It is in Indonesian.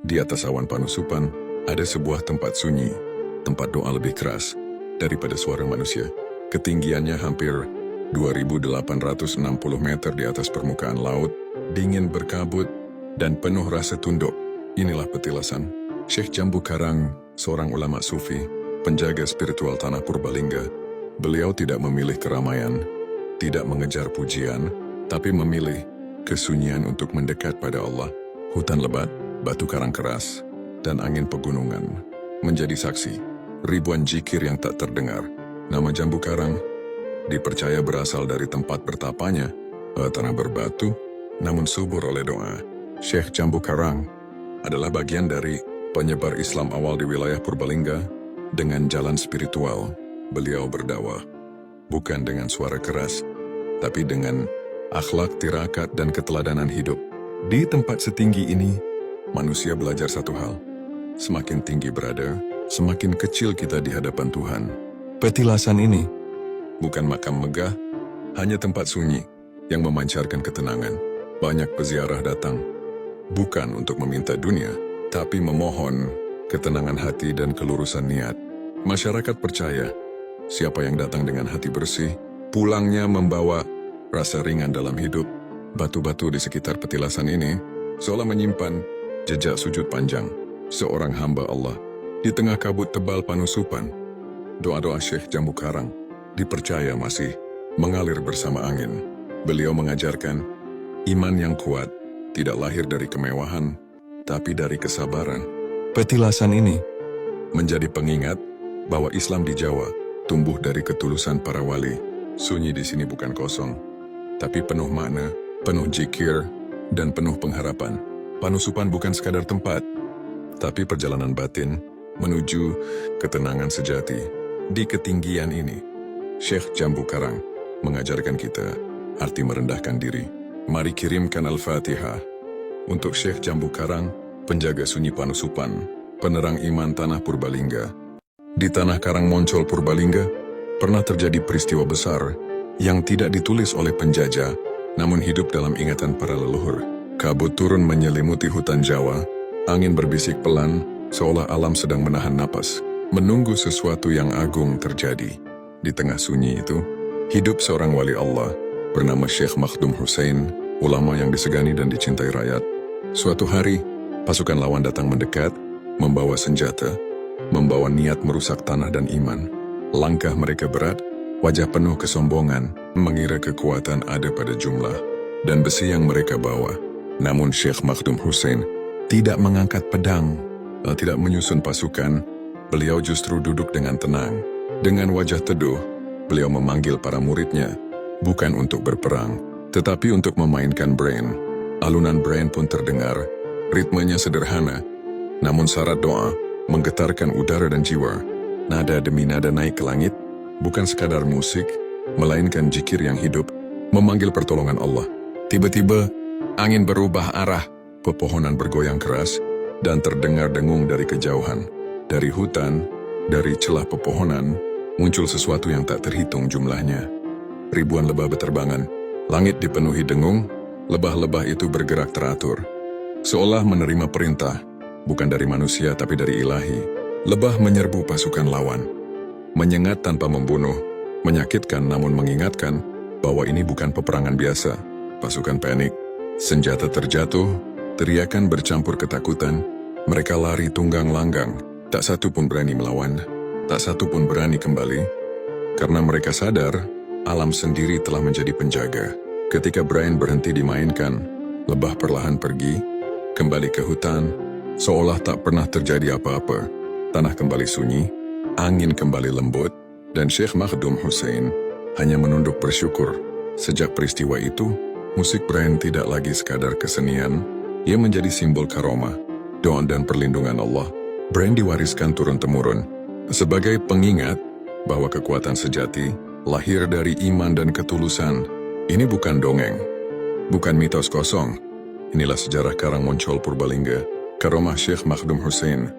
Di atas awan panusupan, ada sebuah tempat sunyi, tempat doa lebih keras daripada suara manusia. Ketinggiannya hampir 2.860 meter di atas permukaan laut, dingin berkabut, dan penuh rasa tunduk. Inilah petilasan Syekh Jambu Karang, seorang ulama sufi, penjaga spiritual tanah Purbalingga. Beliau tidak memilih keramaian, tidak mengejar pujian, tapi memilih kesunyian untuk mendekat pada Allah. Hutan lebat, batu karang keras, dan angin pegunungan menjadi saksi ribuan zikir yang tak terdengar. Nama Jambu Karang dipercaya berasal dari tempat bertapanya tanah berbatu, namun subur oleh doa. Syekh Jambu Karang adalah bagian dari penyebar Islam awal di wilayah Purbalingga. Dengan jalan spiritual, beliau berdakwah bukan dengan suara keras, tapi dengan akhlak, tirakat, dan keteladanan hidup. Di tempat setinggi ini, manusia belajar satu hal: semakin tinggi berada, semakin kecil kita di hadapan Tuhan. Petilasan ini bukan makam megah, hanya tempat sunyi yang memancarkan ketenangan. Banyak peziarah datang, bukan untuk meminta dunia, tapi memohon ketenangan hati dan kelurusan niat. Masyarakat percaya, siapa yang datang dengan hati bersih, pulangnya membawa rasa ringan dalam hidup. Batu-batu di sekitar petilasan ini seolah menyimpan jejak sujud panjang seorang hamba Allah. Di tengah kabut tebal panusupan, doa-doa Syekh Jambu Karang dipercaya masih mengalir bersama angin. Beliau mengajarkan, iman yang kuat tidak lahir dari kemewahan, tapi dari kesabaran. Petilasan ini menjadi pengingat bahwa Islam di Jawa tumbuh dari ketulusan para wali. Sunyi di sini bukan kosong, tapi penuh makna, penuh zikir, dan penuh pengharapan. Panusupan bukan sekadar tempat, tapi perjalanan batin menuju ketenangan sejati. Di ketinggian ini, Syekh Jambu Karang mengajarkan kita arti merendahkan diri. Mari kirimkan Al-Fatihah untuk Syekh Jambu Karang, penjaga sunyi panusupan, penerang iman tanah Purbalingga. Di tanah Karang Moncol Purbalingga, pernah terjadi peristiwa besar yang tidak ditulis oleh penjajah, namun hidup dalam ingatan para leluhur. Kabut turun menyelimuti hutan Jawa, angin berbisik pelan, seolah alam sedang menahan napas, menunggu sesuatu yang agung terjadi. Di tengah sunyi itu, hidup seorang wali Allah, bernama Syekh Makhdum Hussein, ulama yang disegani dan dicintai rakyat. Suatu hari, pasukan lawan datang mendekat, membawa senjata, membawa niat merusak tanah dan iman. Langkah mereka berat, wajah penuh kesombongan, mengira kekuatan ada pada jumlah dan besi yang mereka bawa. Namun Syekh Makhdum Hussein tidak mengangkat pedang, tidak menyusun pasukan. Beliau justru duduk dengan tenang. Dengan wajah teduh, beliau memanggil para muridnya, bukan untuk berperang, tetapi untuk memainkan brain. Alunan brain pun terdengar, ritmenya sederhana, namun syarat doa menggetarkan udara dan jiwa. Nada demi nada naik ke langit, bukan sekadar musik, melainkan zikir yang hidup, memanggil pertolongan Allah. Tiba-tiba, angin berubah arah, pepohonan bergoyang keras, dan terdengar dengung dari kejauhan. Dari hutan, dari celah pepohonan, muncul sesuatu yang tak terhitung jumlahnya. Ribuan lebah berterbangan, langit dipenuhi dengung, lebah-lebah itu bergerak teratur, seolah menerima perintah, bukan dari manusia tapi dari ilahi. Lebah menyerbu pasukan lawan, menyengat tanpa membunuh, menyakitkan namun mengingatkan bahwa ini bukan peperangan biasa. Pasukan panik, senjata terjatuh, teriakan bercampur ketakutan. Mereka lari tunggang langgang, tak satu pun berani melawan, tak satu pun berani kembali, karena mereka sadar alam sendiri telah menjadi penjaga. Ketika Brian berhenti dimainkan, lebah perlahan pergi, kembali ke hutan, seolah tak pernah terjadi apa-apa. Tanah kembali sunyi, angin kembali lembut, dan Syekh Makhdum Hussein hanya menunduk bersyukur. Sejak peristiwa itu, musik Brian tidak lagi sekadar kesenian, ia menjadi simbol karomah, doa dan perlindungan Allah. Brian diwariskan turun-temurun, sebagai pengingat bahwa kekuatan sejati lahir dari iman dan ketulusan. Ini bukan dongeng, bukan mitos kosong. Inilah sejarah Karang Moncol Purbalingga, karomah Syekh Makhdum Hussein.